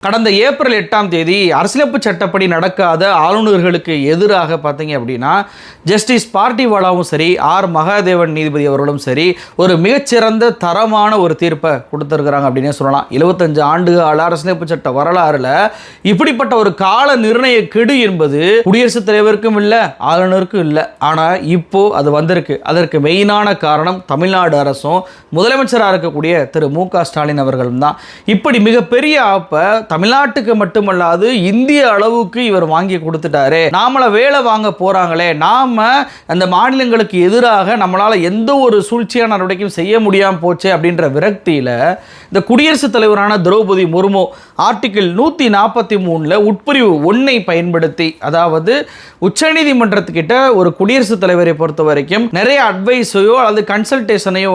கடந்த ஏப்ரல் 8ஆம் தேதி அரசியலமைப்பு சட்டப்படி நடக்காத ஆளுநர்களுக்கு எதிராக பார்த்தீங்க அப்படின்னா ஜஸ்டிஸ் பார்ட்டிவாலாவும் சரி ஆர் மகாதேவன் நீதிபதி அவர்களும் சரி ஒரு மிகச்சிறந்த தரமான ஒரு தீர்ப்பை கொடுத்துருக்குறாங்க அப்படின்னே சொல்லலாம். 75 ஆண்டுகால அரசியலமைப்பு சட்ட வரலாறுல இப்படிப்பட்ட ஒரு கால நிர்ணய கெடு என்பது குடியரசுத் தலைவருக்கும் இல்லை, ஆளுநருக்கும் இல்லை. ஆனால் இப்போ அது வந்திருக்கு. அதற்கு மெயினான காரணம் தமிழ்நாடு அரசும் முதலமைச்சராக இருக்கக்கூடிய திரு மு.க. ஸ்டாலின் அவர்களும் தான். இப்படி மிகப்பெரிய ஆப்பை தமிழ்நாட்டுக்கு மட்டுமல்லாது இந்திய அளவுக்கு இவர் வாங்கி கொடுத்துட்டாரு. நாமளை வேலை வாங்க போறாங்களே, நாம அந்த மாநிலங்களுக்கு எதிராக நம்மளால எந்த ஒரு சூழ்ச்சியான நடவடிக்கையும் செய்ய முடியாம போச்சு அப்படின்ற விரக்தியில இந்த குடியரசுத் தலைவரான திரௌபதி முர்மு ஆர்டிகிள் 143 உட்பிரிவு 1 பயன்படுத்தி, அதாவது உச்சநீதிமன்றத்துக்கிட்ட ஒரு குடியரசுத் தலைவரை பொறுத்த வரைக்கும் நிறைய அட்வைஸையோ அல்லது கன்சல்டேஷனையோ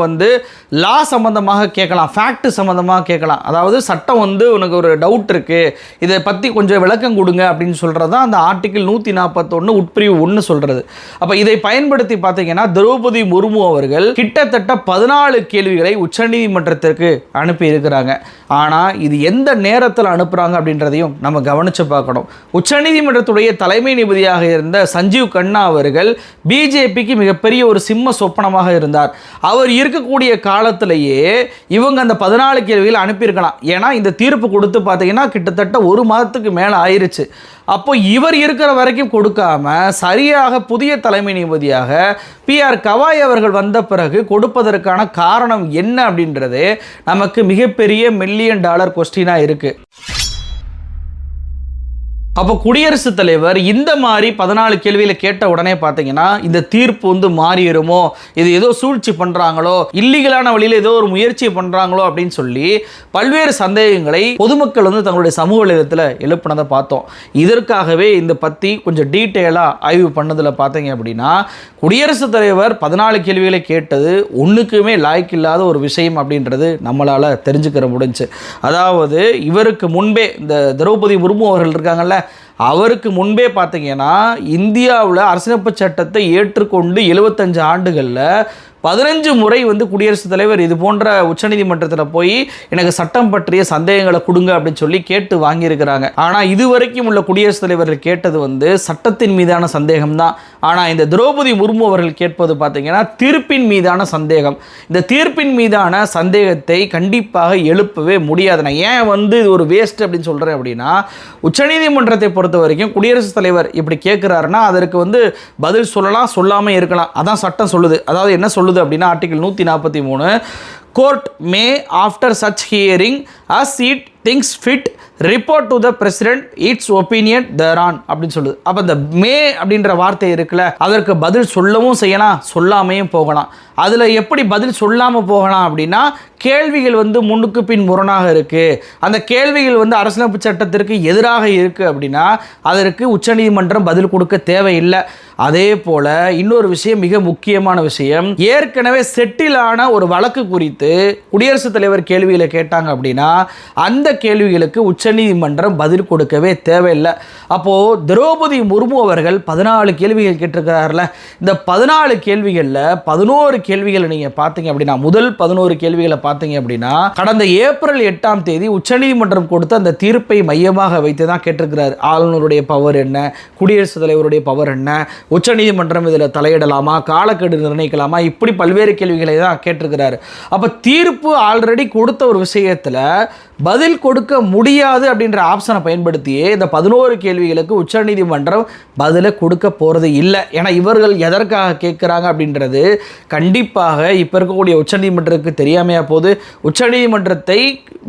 லா சம்பந்தமாக கேட்கலாம், ஃபேக்ட் சம்பந்தமாக கேட்கலாம். அதாவது சட்டம் உனக்கு ஒரு டவுட் இருக்கு, இதை பற்றி கொஞ்சம் விளக்கம் கொடுங்க அப்படின்னு சொல்கிறது தான் அந்த ஆர்டிகிள் 141 உட்பிரிவு 1 சொல்கிறது. அப்போ இதை பயன்படுத்தி பார்த்தீங்கன்னா திரௌபதி முர்மு அவர்கள் கிட்டத்தட்ட 14 கேள்விகளை உச்சநீதிமன்றத்திற்கு அனுப்பி இருக்கிறாங்க. ஆனால் இது எந்த நேரத்தில் அனுப்புகிறாங்க அப்படின்றதையும் நம்ம கவனித்து பார்க்கணும். உச்சநீதிமன்றத்துடைய தலைமை நீதிபதியாக இருந்த சஞ்சீவ் கண்ணா அவர்கள் பிஜேபிக்கு மிகப்பெரிய ஒரு சிம்ம சொப்பனமாக இருந்தார். அவர் இருக்கக்கூடிய காலத்திலேயே இவங்க அந்த 14 கேள்விகளை அனுப்பியிருக்கலாம். ஏன்னா இந்த தீர்ப்பு கொடுத்து பார்த்தீங்கன்னா கிட்டத்தட்ட ஒரு மாதத்துக்கு மேலே ஆயிருச்சு. அப்போ இவர் இருக்கிற வரைக்கும் கொடுக்காம சரியாக புதிய தலைமை நீதிபதியாக PR கவாய் அவர்கள் வந்த பிறகு கொடுப்பதற்கான காரணம் என்ன அப்படின்றது நமக்கு மிகப்பெரிய $1 மில்லியன் கொஸ்டினாக இருக்கு. அப்போ குடியரசுத் தலைவர் இந்த மாதிரி 14 கேள்விகளை கேட்ட உடனே பார்த்தீங்கன்னா இந்த தீர்ப்பு மாறிடுமோ, இது ஏதோ சூழ்ச்சி பண்ணுறாங்களோ, இல்லீகலான வழியில் ஏதோ ஒரு முயற்சி பண்ணுறாங்களோ அப்படின்னு சொல்லி பல்வேறு சந்தேகங்களை பொதுமக்கள் தங்களுடைய சமூக வலைதளத்தில் எழுப்பினதை பார்த்தோம். இதற்காகவே இந்த பற்றி கொஞ்சம் டீட்டெயிலாக ஆய்வு பண்ணதில் பார்த்தீங்க அப்படின்னா குடியரசுத் தலைவர் 14 கேள்விகளை கேட்டது ஒன்றுக்குமே லாய்க்கில்லாத ஒரு விஷயம் அப்படின்றது நம்மளால் தெரிஞ்சுக்கிற முடிஞ்சு. அதாவது இவருக்கு முன்பே இந்த திரௌபதி முர்மு அவர்கள் இருக்காங்கல்ல, அவருக்கு முன்பே பார்த்தீங்கன்னா இந்தியாவில் அரசியலமைப்பு சட்டத்தை ஏற்றுக்கொண்டு 75 ஆண்டுகளில் 15 முறை குடியரசுத் தலைவர் இது போன்ற உச்சநீதிமன்றத்தில் போய் எனக்கு சட்டம் பற்றிய சந்தேகங்களை கொடுங்க அப்படின்னு சொல்லி கேட்டு வாங்கியிருக்கிறாங்க. ஆனால் இதுவரைக்கும் உள்ள குடியரசுத் தலைவர்கள் கேட்டது சட்டத்தின் மீதான சந்தேகம் தான். ஆனால் இந்த திரௌபதி முர்மு அவர்கள் கேட்பது பார்த்தீங்கன்னா தீர்ப்பின் மீதான சந்தேகம். இந்த தீர்ப்பின் மீதான சந்தேகத்தை கண்டிப்பாக எழுப்பவே முடியாது. நான் ஏன் இது ஒரு வேஸ்ட் அப்படின்னு சொல்கிறேன் அப்படின்னா, உச்சநீதிமன்றத்தை பொறுத்த வரைக்கும் குடியரசுத் தலைவர் இப்படி கேட்குறாருன்னா அதற்கு பதில் சொல்லலாம், சொல்லாமல் இருக்கலாம். அதான் சட்டம் சொல்லுது. அதாவது என்ன சொல்லுது அப்படின்னா article 143 court may after such hearing as it thinks fit report to the president its opinion thereon அப்படின்னு சொல்லுது. அப்போ இந்த மே அப்படின்ற வார்த்தை இருக்குல்ல, அதற்கு பதில் சொல்லவும் செய்யலாம், சொல்லாமையும் போகலாம். அதில் எப்படி பதில் சொல்லாமல் போகலாம் அப்படின்னா கேள்விகள் முன்னுக்கு பின் முரணாக இருக்குது, அந்த கேள்விகள் அரசியலமைப்பு சட்டத்திற்கு எதிராக இருக்குது அப்படின்னா அதற்கு உச்சநீதிமன்றம் பதில் கொடுக்க தேவையில்லை. அதே போல் இன்னொரு விஷயம், மிக முக்கியமான விஷயம், ஏற்கனவே செட்டிலான ஒரு வழக்கு குறித்து குடியரசுத் தலைவர் கேள்விகளை கேட்டாங்க அப்படின்னா அந்த கேள்விகளுக்கு உச்சநீதிமன்றம் பதில் கொடுக்கவே தேவையில்லை. அப்போது திரௌபதி முர்மு அவர்கள் 14 கேள்விகள் கேட்டிருக்கிறார்ல, இந்த 14 கேள்விகளில் 11 கேள்விகளை நீங்கள் பார்த்தீங்க அப்படின்னா, முதல் 11 கேள்விகளை பார்த்தீங்க அப்படின்னா கடந்த ஏப்ரல் 8ஆம் தேதி உச்சநீதிமன்றம் கொடுத்த அந்த தீர்ப்பை மையமாக வைத்து தான் கேட்டிருக்கிறார். ஆளுநருடைய பவர் என்ன, குடியரசுத் தலைவருடைய பவர் என்ன, உச்சநீதிமன்றம் இதில் தலையிடலாமா, காலக்கெடு நிர்ணயிக்கலாமா, இப்படி பல்வேறு கேள்விகளை தான் கேட்டிருக்கிறாரு. அப்போ தீர்ப்பு ஆல்ரெடி கொடுத்த ஒரு விஷயத்தில் பதில் கொடுக்க முடியாது அப்படின்ற ஆப்ஷனை பயன்படுத்தியே இந்த 11 கேள்விகளுக்கு உச்சநீதிமன்றம் பதிலை கொடுக்க போகிறது இல்லை. ஏன்னா இவர்கள் எதற்காக கேட்குறாங்க அப்படின்றது கண்டிப்பாக இப்போ இருக்கக்கூடிய உச்சநீதிமன்றத்துக்கு தெரியாமையா போது. உச்சநீதிமன்றத்தை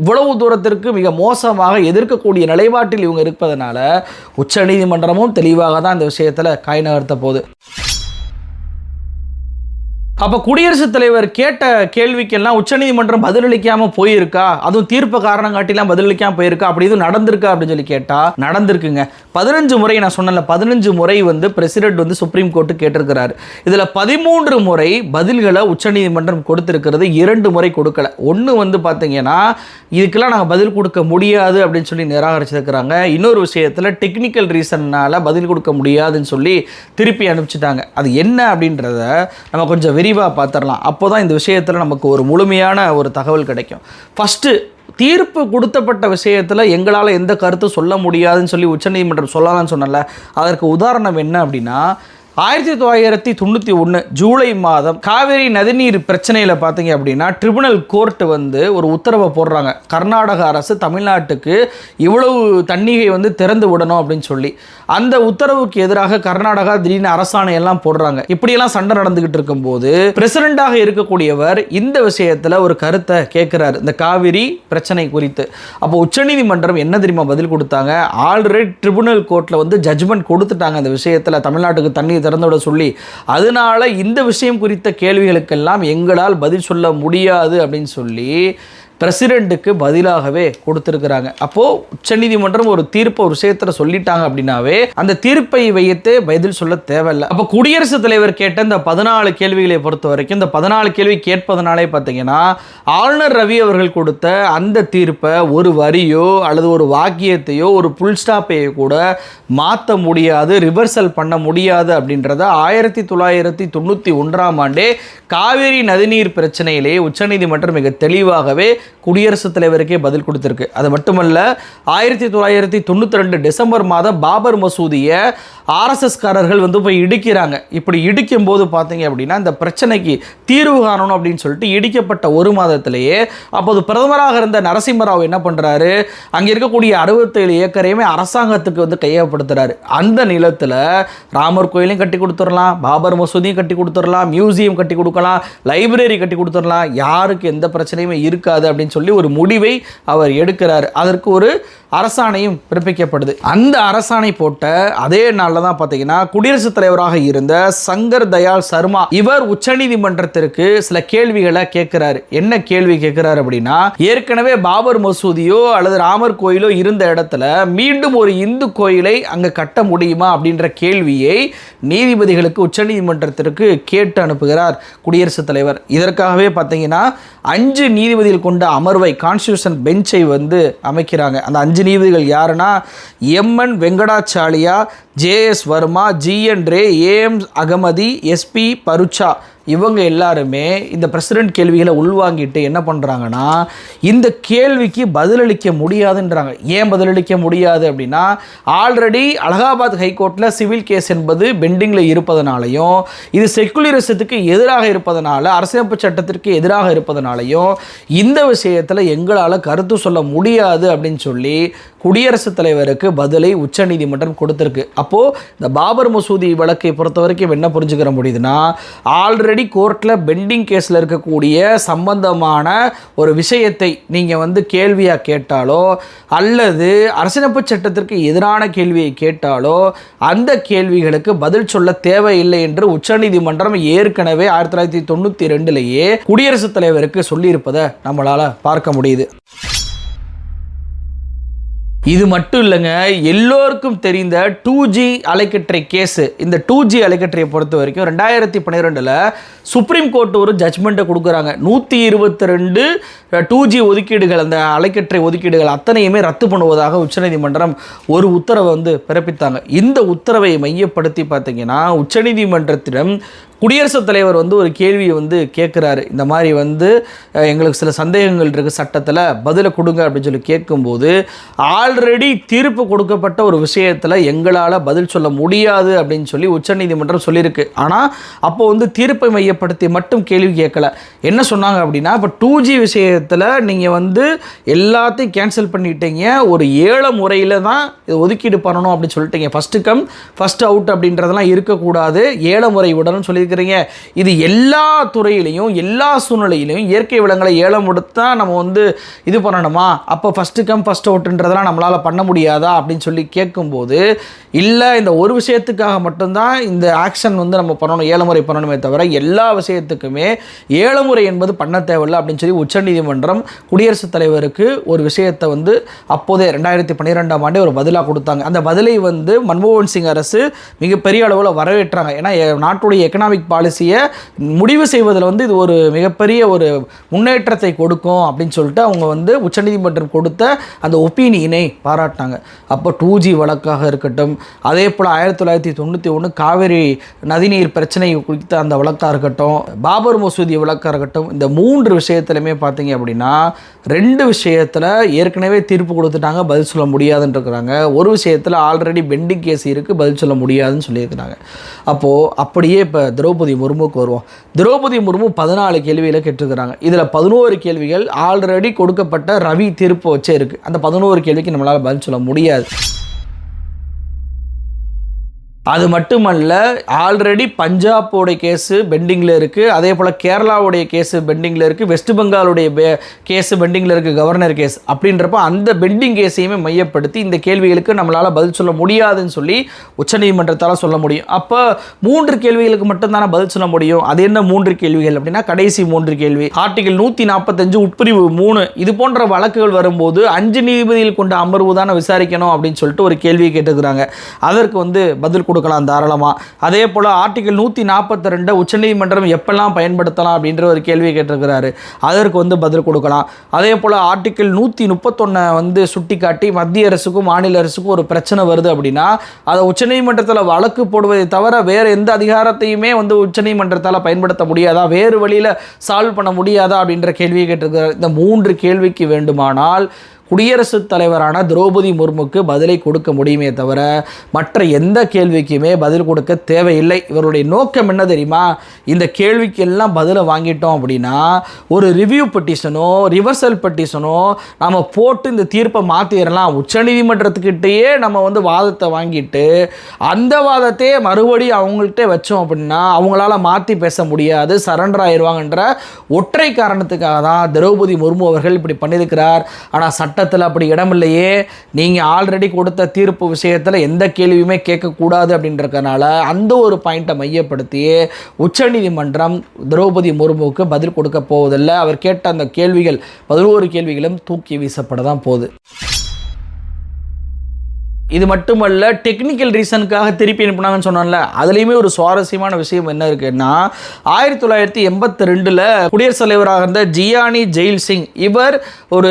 இவ்வளவு தூரத்திற்கு மிக மோசமாக எதிர்க்கக்கூடிய நிலைப்பாட்டில் இவங்க இருப்பதனால உச்சநீதிமன்றமும் தெளிவாக தான் இந்த விஷயத்தில் காய் நகர்த்த போகுது. அப்போ குடியரசுத் தலைவர் கேட்ட கேள்விக்கெல்லாம் உச்சநீதிமன்றம் பதிலளிக்காமல் போயிருக்கா, அதுவும் தீர்ப்பு காரணம் காட்டிலாம் பதிலளிக்காமல் போயிருக்கா, அப்படி இது நடந்திருக்கா அப்படின்னு சொல்லி கேட்டால் நடந்திருக்குங்க. 15 முறை நான் சொன்னல, 15 முறை பிரசிடென்ட் சுப்ரீம் கோர்ட்டு கேட்டிருக்கிறாரு. இதில் 13 முறை பதில்களை உச்சநீதிமன்றம் கொடுத்திருக்கிறது, 2 முறை கொடுக்கல. ஒன்று பார்த்தீங்கன்னா இதுக்கெல்லாம் நாங்கள் பதில் கொடுக்க முடியாது அப்படின்னு சொல்லி நிராகரிச்சிருக்கிறாங்க. இன்னொரு விஷயத்தில் டெக்னிக்கல் ரீசன்னால் பதில் கொடுக்க முடியாதுன்னு சொல்லி திருப்பி அனுப்பிச்சிட்டாங்க. அது என்ன அப்படின்றத நம்ம கொஞ்சம் விரிவாக பார்த்துடலாம். அப்போ தான் இந்த விஷயத்தில் நமக்கு ஒரு முழுமையான ஒரு தகவல் கிடைக்கும். ஃபஸ்ட்டு தீர்ப்பு கொடுத்தப்பட்ட விஷயத்தில் எங்களால் எந்த கருத்து சொல்ல முடியாதுன்னு சொல்லி உச்சநீதிமன்றம் சொல்லலாம்னு சொன்னல, அதற்கு உதாரணம் என்ன அப்படின்னா 1991 ஜூலை மாதம் காவேரி நதிநீர் பிரச்சனையில் பார்த்தீங்க அப்படின்னா ட்ரிபுனல் கோர்ட் வந்து ஒரு உத்தரவை போடுறாங்க. கர்நாடக அரசு தமிழ்நாட்டுக்கு இவ்வளவு தண்ணீரை வந்து திறந்து விடணும் அப்படின்னு சொல்லி அந்த உத்தரவுக்கு எதிராக கர்நாடகா திடீர்னு அரசாணை எல்லாம் போடுறாங்க. இப்படியெல்லாம் சண்டை நடந்துகிட்டு இருக்கும்போது பிரசிடண்டாக இருக்கக்கூடியவர் இந்த விஷயத்தில் ஒரு கருத்தை கேட்கிறாரு, இந்த காவிரி பிரச்சனை குறித்து. அப்போ உச்சநீதிமன்றம் என்ன தெரியுமா பதில் கொடுத்தாங்க? ஆல்ரெடி ட்ரிபுனல் கோர்ட்டில் வந்து ஜட்ஜ்மெண்ட் கொடுத்துட்டாங்க இந்த விஷயத்தில் தமிழ்நாட்டுக்கு தண்ணீர் திறந்துவிட சொல்லி. அதனால இந்த விஷயம் குறித்த கேள்விகளுக்கெல்லாம் எங்களால் பதில் சொல்ல முடியாது அப்படின்னு சொல்லி பிரசிடெண்ட்டுக்கு பதிலாகவே கொடுத்துருக்குறாங்க. அப்போது உச்சநீதிமன்றம் ஒரு தீர்ப்பை ஒரு விஷயத்தில் சொல்லிட்டாங்க அப்படின்னாவே அந்த தீர்ப்பை வைத்து பதில் சொல்ல தேவையில்லை. அப்போ குடியரசுத் தலைவர் கேட்ட இந்த 14 கேள்விகளை பொறுத்த வரைக்கும் இந்த 14 கேள்வி கேட்பதனாலே பார்த்தீங்கன்னா ஆளுநர் ரவி அவர்கள் கொடுத்த அந்த தீர்ப்பை ஒரு வரியோ அல்லது ஒரு வாக்கியத்தையோ ஒரு புல் ஸ்டாப்பையோ கூட மாற்ற முடியாது, ரிவர்சல் பண்ண முடியாது அப்படின்றத 1991ஆம் ஆண்டே காவேரி நதிநீர் பிரச்சனையிலே உச்சநீதிமன்றம் மிக தெளிவாகவே குடியரசுத் தலைவருக்கே பதில் கொடுத்திருக்கு. அது மட்டுமல்ல 1992 டிசம்பர் மாதம் பாபர் மசூதியை ஆர்எஸ்எஸ் காரர்கள் வந்து போய் இடிக்கிறாங்க. இப்படி இடிக்கும் போது பார்த்தீங்க அப்படின்னா இந்த பிரச்சனைக்கு தீர்வு காணணும் அப்படின்னு சொல்லிட்டு இடிக்கப்பட்ட ஒரு மாதத்திலேயே அப்போது பிரதமராக இருந்த நரசிம்மராவ் என்ன பண்ணுறாரு, அங்கே இருக்கக்கூடிய 67 ஏக்கரையுமே அரசாங்கத்துக்கு வந்து கையகப்படுத்துறாரு. அந்த நிலத்தில் ராமர் கோயிலையும் கட்டி கொடுத்துடலாம், பாபர் மசூதியும் கட்டி கொடுத்துடலாம், மியூசியம் கட்டி கொடுக்கலாம், லைப்ரரி கட்டி கொடுத்துடலாம், யாருக்கு எந்த பிரச்சனையுமே இருக்காது அப்படின்னு சொல்லி ஒரு முடிவை அவர் எடுக்கிறார். அதற்கு ஒரு அரசாணையும் பிறப்பிக்கப்படுது. அந்த அரசாணை போட்ட அதே நாளில் தான் பார்த்தீங்கன்னா குடியரசுத் தலைவராக இருந்த சங்கர் தயாள் சர்மா இவர் உச்சநீதிமன்றத்திற்கு சில கேள்விகளை கேட்கிறார். என்ன கேள்வி கேட்கிறார் அப்படின்னா, ஏற்கனவே பாபர் மசூதியோ அல்லது ராமர் கோயிலோ இருந்த இடத்துல மீண்டும் ஒரு இந்து கோயிலை அங்கே கட்ட முடியுமா அப்படின்ற கேள்வியை நீதிபதிகளுக்கு உச்சநீதிமன்றத்திற்கு கேட்டு அனுப்புகிறார் குடியரசுத் தலைவர். இதற்காகவே பார்த்தீங்கன்னா 5 நீதிபதிகள் கொண்ட அமர்வை கான்ஸ்டிடியூஷன் பெஞ்சை வந்து அமைக்கிறாங்க. அந்த 5 நீதிபதிகள் யாருன்னா MN Venkatachaliah, JS Verma, GN Ray, AM Ahmadi, SP Bharucha இவங்க எல்லாருமே இந்த பிரசிடென்ட் கேள்விகளை உள்வாங்கிட்டு என்ன பண்ணுறாங்கன்னா இந்த கேள்விக்கு பதிலளிக்க முடியாதுன்றாங்க. ஏன் பதிலளிக்க முடியாது அப்படின்னா ஆல்ரெடி அலகாபாத் ஹைகோர்ட்டில் சிவில் கேஸ் என்பது பெண்டிங்கில் இருப்பதனாலையும் இது செக்குலரிசத்துக்கு எதிராக இருப்பதனால அரசியலமைப்பு சட்டத்திற்கு எதிராக இருப்பதனாலையும் இந்த விஷயத்தில் எங்களால் கருத்து சொல்ல முடியாது அப்படின்னு சொல்லி குடியரசுத் தலைவருக்கு பதிலை உச்சநீதிமன்றம் கொடுத்துருக்கு. அப்போது இந்த பாபர் மசூதி வழக்கை பொறுத்த வரைக்கும் என்ன புரிஞ்சுக்கிற முடியுதுன்னா ஆல்ரெடி கோர்ட்டில் பெண்டிங் கேஸில் இருக்கக்கூடிய சம்பந்தமான ஒரு விஷயத்தை நீங்கள் வந்து கேள்வியாக கேட்டாலோ அல்லது அரசியலமைப்பு சட்டத்திற்கு எதிரான கேள்வியை கேட்டாலோ அந்த கேள்விகளுக்கு பதில் சொல்ல தேவையில்லை என்று உச்சநீதிமன்றம் ஏற்கனவே 1992 குடியரசுத் தலைவருக்கு சொல்லியிருப்பதை நம்மளால் பார்க்க முடியுது. இது மட்டும் இல்லைங்க, எல்லோருக்கும் தெரிந்த 2G அலைக்கற்றை கேஸு. இந்த 2G அலைக்கற்றையை பொறுத்த வரைக்கும் 2012 சுப்ரீம் கோர்ட் ஒரு ஜட்ஜ்மெண்ட்டை கொடுக்குறாங்க. 122 2G ஒதுக்கீடுகள், அந்த அலைக்கற்றை ஒதுக்கீடுகள் அத்தனையுமே ரத்து பண்ணுவதாக உச்சநீதிமன்றம் ஒரு உத்தரவை வந்து பிறப்பித்தாங்க. இந்த உத்தரவை மையப்படுத்தி பார்த்தீங்கன்னா உச்சநீதிமன்றத்திடம் குடியரசுத் தலைவர் வந்து ஒரு கேள்வியை வந்து கேட்குறாரு. இந்த மாதிரி வந்து எங்களுக்கு சில சந்தேகங்கள் இருக்குது, சட்டத்தில் பதிலை கொடுங்க அப்படின்னு சொல்லி கேட்கும்போது ஆல்ரெடி தீர்ப்பு கொடுக்கப்பட்ட ஒரு விஷயத்தில் எங்களால் பதில் சொல்ல முடியாது அப்படின்னு சொல்லி உச்சநீதிமன்றம் சொல்லியிருக்கு. ஆனால் அப்போ வந்து தீர்ப்பை மையப்படுத்தி மட்டும் கேள்வி கேட்கல. என்ன சொன்னாங்க அப்படின்னா, இப்போ 2G விஷயத்தில் நீங்கள் வந்து எல்லாத்தையும் கேன்சல் பண்ணிட்டீங்க, ஒரு 7 முறையில் தான் இது ஒதுக்கீடு பண்ணணும் அப்படின்னு சொல்லிட்டீங்க, ஃபஸ்ட்டு கம் ஃபஸ்ட் அவுட் அப்படின்றதெல்லாம் இருக்கக்கூடாது, 7 முறை விடணும்னு சொல்லி இருக்கிறீங்க. இது எல்லா துறையிலையும் எல்லா சூழ்நிலையிலையும் இயற்கை வளங்களை ஏலம் கொடுத்தா நம்ம வந்து இது பண்ணணுமா, அப்போ ஃபஸ்ட்டு கம் ஃபஸ்ட் அவுட்ன்றதெல்லாம் நம்மளால் பண்ண முடியாதா அப்படின்னு சொல்லி கேட்கும்போது இல்லை, இந்த ஒரு விஷயத்துக்காக மட்டும்தான் இந்த ஆக்ஷன் வந்து நம்ம பண்ணணும், 7 முறை பண்ணணுமே தவிர எல்லா விஷயத்துக்குமே 7 முறை என்பது பண்ண தேவையில்லை அப்படின்னு சொல்லி உச்சநீதிமன்றம் குடியரசுத் தலைவருக்கு ஒரு விஷயத்தை வந்து அப்போதே 2012ஆம் ஆண்டே ஒரு பதிலாக கொடுத்தாங்க. அந்த பதிலை வந்து மன்மோகன் சிங் அரசு மிகப்பெரிய அளவில் வரவேற்றாங்க. ஏன்னா நாட்டுடைய எக்கனாமிக் எக்கனாமிக் பாலிசியை முடிவு செய்வதில் வந்து இது ஒரு மிகப்பெரிய ஒரு முன்னேற்றத்தை கொடுக்கும் அப்படின்னு சொல்லிட்டு அவங்க வந்து உச்சநீதிமன்றம் கொடுத்த அந்த ஒப்பீனியனை பாராட்டினாங்க. அப்போ 2G வழக்காக இருக்கட்டும், அதே போல் 1991 காவிரி நதிநீர் பிரச்சனை குறித்த அந்த வழக்காக இருக்கட்டும், பாபர் மசூதி வழக்காக இருக்கட்டும், இந்த 3 விஷயத்துலையுமே பார்த்தீங்க அப்படின்னா 2 விஷயத்தில் ஏற்கனவே தீர்ப்பு கொடுத்துட்டாங்க, பதில் சொல்ல முடியாதுன்னு இருக்கிறாங்க. ஒரு விஷயத்தில் ஆல்ரெடி பெண்டிங் கேஸ் இருக்குது, பதில் சொல்ல முடியாதுன்னு சொல்லியிருக்கிறாங்க. அப்போது அப்படியே இப்போ திரௌபதி முர்முக்கு வருவோம். திரௌபதி முர்மு 14 கேள்வியில் கேட்டிருக்கிறாங்க. இதில் 11 கேள்விகள் ஆல்ரெடி கொடுக்கப்பட்ட ரவி தீர்ப்பு வச்சே இருக்குது. அந்த 11 கேள்விக்கு நம்மளால் பதில் சொல்ல முடியாது. அது மட்டுமல்ல, ஆல்ரெடி பஞ்சாபோடைய கேஸு பெண்டிங்கில் இருக்குது, அதே போல் கேரளாவுடைய கேஸு பெண்டிங்கில் இருக்குது, வெஸ்ட் பெங்காலுடைய கேஸு பெண்டிங்கில் இருக்குது, கவர்னர் கேஸ். அப்படின்றப்ப அந்த பெண்டிங் கேஸையுமே மையப்படுத்தி இந்த கேள்விகளுக்கு நம்மளால் பதில் சொல்ல முடியாதுன்னு சொல்லி உச்சநீதிமன்றத்தால் சொல்ல முடியும். அப்போ 3 கேள்விகளுக்கு மட்டும்தானே பதில் சொல்ல முடியும். அது என்ன 3 கேள்விகள் அப்படின்னா, கடைசி 3 கேள்வி ஆர்டிகல் 145 உட்பிரிவு 3 இது போன்ற வழக்குகள் வரும்போது 5 நீதிபதிகள் கொண்ட அமர்வு தானே விசாரிக்கணும் அப்படின்னு சொல்லிட்டு ஒரு கேள்வி கேட்டுக்கிறாங்க. அதற்கு வந்து பதில் கொடுக்கலாம் தாராளமாக. அதே போல் ஆர்டிகல் 142 உச்சநீதிமன்றம் எப்பெல்லாம் பயன்படுத்தலாம் அப்படின்ற ஒரு கேள்வியை கேட்டிருக்கிறாரு. அதற்கு வந்து பதில் கொடுக்கலாம். அதே போல் ஆர்டிகல் 131 வந்து சுட்டி காட்டி மத்திய அரசுக்கும் மாநில அரசுக்கும் ஒரு பிரச்சனை வருது அப்படின்னா அதை உச்சநீதிமன்றத்தில் வழக்கு போடுவதை தவிர வேறு எந்த அதிகாரத்தையுமே வந்து உச்சநீதிமன்றத்தால் பயன்படுத்த முடியாதா, வேறு வழியில் சால்வ் பண்ண முடியாதா அப்படின்ற கேள்வியை கேட்டிருக்கிறார். இந்த 3 கேள்விக்கு வேண்டுமானால் குடியரசுத் தலைவரான திரௌபதி முர்முக்கு பதிலை கொடுக்க முடியுமே தவிர மற்ற எந்த கேள்விக்குமே பதில் கொடுக்க தேவையில்லை. இவருடைய நோக்கம் என்ன தெரியுமா? இந்த கேள்விக்கு எல்லாம் பதிலை வாங்கிட்டோம் அப்படின்னா ஒரு ரிவ்யூ பெட்டிஷனோ ரிவர்சல் பெட்டிஷனோ நம்ம போட்டு இந்த தீர்ப்பை மாற்றிடலாம். உச்சநீதிமன்றத்துக்கிட்டேயே நம்ம வந்து வாதத்தை வாங்கிட்டு அந்த வாதத்தையே மறுபடியும் அவங்கள்ட்ட வச்சோம் அப்படின்னா அவங்களால மாற்றி பேச முடியாது, சரண்டர் ஆயிடுவாங்கன்ற ஒற்றை காரணத்துக்காக தான் திரௌபதி முர்மு அவர்கள் இப்படி பண்ணியிருக்கிறார். ஆனால் சட்டத்தில் அப்படி இடமில்லையே. நீங்கள் ஆல்ரெடி கொடுத்த தீர்ப்பு விஷயத்தில் எந்த கேள்வியுமே கேட்கக்கூடாது அப்படின்றதுனால அந்த ஒரு பாயிண்ட்டை மையப்படுத்தி உச்சநீதிமன்றம் திரௌபதி முர்முவுக்கு பதில் கொடுக்க போவதில்லை. அவர் கேட்ட அந்த கேள்விகள் 11 கேள்விகளும் தூக்கி வீசப்பட தான் போகுது. இது மட்டுமல்ல, டெக்னிக்கல் ரீசனுக்காக திருப்பி அனுப்பினாங்கன்னு சொன்னால அதுலேயுமே ஒரு சுவாரஸ்யமான விஷயம் என்ன இருக்குன்னா 1982 குடியரசுத் தலைவராக இருந்த ஜியானி ஜெயில் சிங் இவர் ஒரு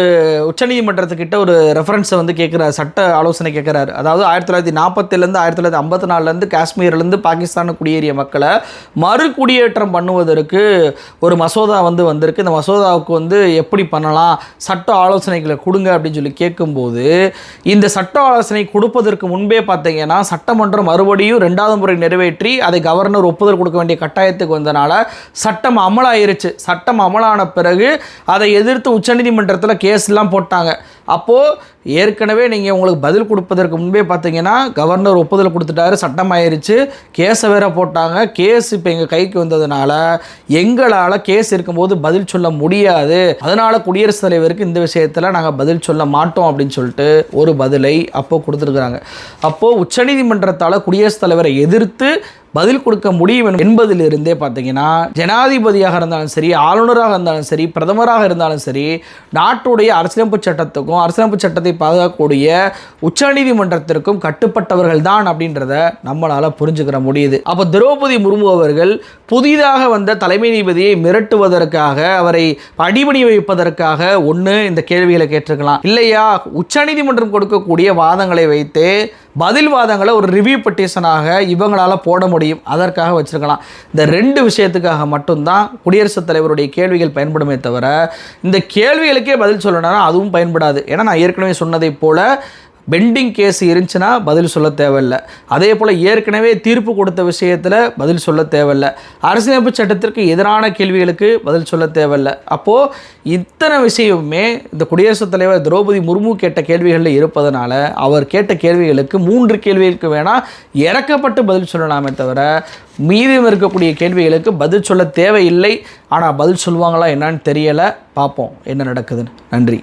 உச்சநீதிமன்றத்துக்கிட்ட ஒரு ரெஃபரன்ஸை வந்து கேட்குறாரு, சட்ட ஆலோசனை கேட்குறாரு. அதாவது 1947 1954 காஷ்மீர்லேருந்து பாகிஸ்தானுக்கு குடியேறிய மக்களை மறு குடியேற்றம் பண்ணுவதற்கு ஒரு மசோதா வந்து வந்திருக்கு. இந்த மசோதாவுக்கு வந்து எப்படி பண்ணலாம், சட்ட ஆலோசனைகளை கொடுங்க அப்படின்னு சொல்லி கேட்கும்போது இந்த சட்ட ஆலோசனை கொடுப்பதற்கு முன்பே பார்த்தீங்கன்னா சட்டமன்றம் மறுபடியும் 2வது முறை நிறைவேற்றி அதை கவர்னர் ஒப்புதல் கொடுக்க வேண்டிய கட்டாயத்துக்கு வந்தனால சட்டம் அமலாயிருச்சு. சட்டம் அமலான பிறகு அதை எதிர்த்து உச்சநீதிமன்றத்தில் கேஸ்லாம் போட்டாங்க. அப்போது ஏற்கனவே நீங்கள் உங்களுக்கு பதில் கொடுப்பதற்கு முன்பே பார்த்தீங்கன்னா கவர்னர் ஒப்புதல் கொடுத்துட்டாரு, சட்டம் ஆயிடுச்சு, கேஸை வேற போட்டாங்க. கேஸ் இப்போ எங்கள் கைக்கு வந்ததுனால எங்களால் கேஸ் இருக்கும்போது பதில் சொல்ல முடியாது, அதனால் குடியரசுத் தலைவருக்கு இந்த விஷயத்தில் நாங்கள் பதில் சொல்ல மாட்டோம் அப்படின்னு சொல்லிட்டு ஒரு பதிலை அப்போ கொடுத்துருக்குறாங்க. அப்போது உச்சநீதிமன்றத்தால் குடியரசுத் தலைவரை எதிர்த்து பதில் கொடுக்க முடியும் என்பதிலிருந்தே பார்த்தீங்கன்னா ஜனாதிபதியாக இருந்தாலும் சரி, ஆளுநராக இருந்தாலும் சரி, பிரதமராக இருந்தாலும் சரி, நாட்டுடைய அரசியலமைப்பு சட்டத்துக்கும் அரசியலமைப்பு சட்டத்தை பாதுகாக்கக்கூடிய உச்சநீதிமன்றத்திற்கும் கட்டுப்பட்டவர்கள் தான் அப்படின்றத நம்மளால் புரிஞ்சுக்கிற முடியுது. அப்போ திரௌபதி முர்மு அவர்கள் புதிதாக வந்த தலைமை நீதிபதியை மிரட்டுவதற்காக, அவரை அடிபணி வைப்பதற்காக ஒன்று இந்த கேள்விகளை கேட்டிருக்கலாம். இல்லையா உச்சநீதிமன்றம் கொடுக்கக்கூடிய வாதங்களை வைத்து பதில் வாதங்களை ஒரு ரிவ்யூ பெட்டிஷனாக இவங்களால் போட முடியும், அதற்காக வச்சுருக்கலாம். இந்த 2 விஷயத்துக்காக மட்டும்தான் குடியரசுத் தலைவருடைய கேள்விகள் பயன்படுமே தவிர இந்த கேள்விகளுக்கே பதில் சொல்லணும்னா அதுவும் பயன்படாது. ஏன்னா நான் ஏற்கனவே சொன்னதை போல் பெண்டிங் கேஸ் இருந்துச்சுன்னா பதில் சொல்ல தேவையில்லை. அதே போல் ஏற்கனவே தீர்ப்பு கொடுத்த விஷயத்தில் பதில் சொல்ல தேவையில்லை. அரசியலமைப்பு சட்டத்திற்கு எதிரான கேள்விகளுக்கு பதில் சொல்ல தேவையில்லை. அப்போது இத்தனை விஷயமுமே இந்த குடியரசுத் தலைவர் திரௌபதி முர்மு கேட்ட கேள்விகளில் இருப்பதனால அவர் கேட்ட கேள்விகளுக்கு 3 கேள்விகளுக்கு வேணால் இறக்கப்பட்டு பதில் சொல்லலாமே தவிர மீதம் இருக்கக்கூடிய கேள்விகளுக்கு பதில் சொல்ல தேவையில்லை. ஆனால் பதில் சொல்லுவாங்களா என்னன்னு தெரியலை. பார்ப்போம் என்ன நடக்குதுன்னு. நன்றி.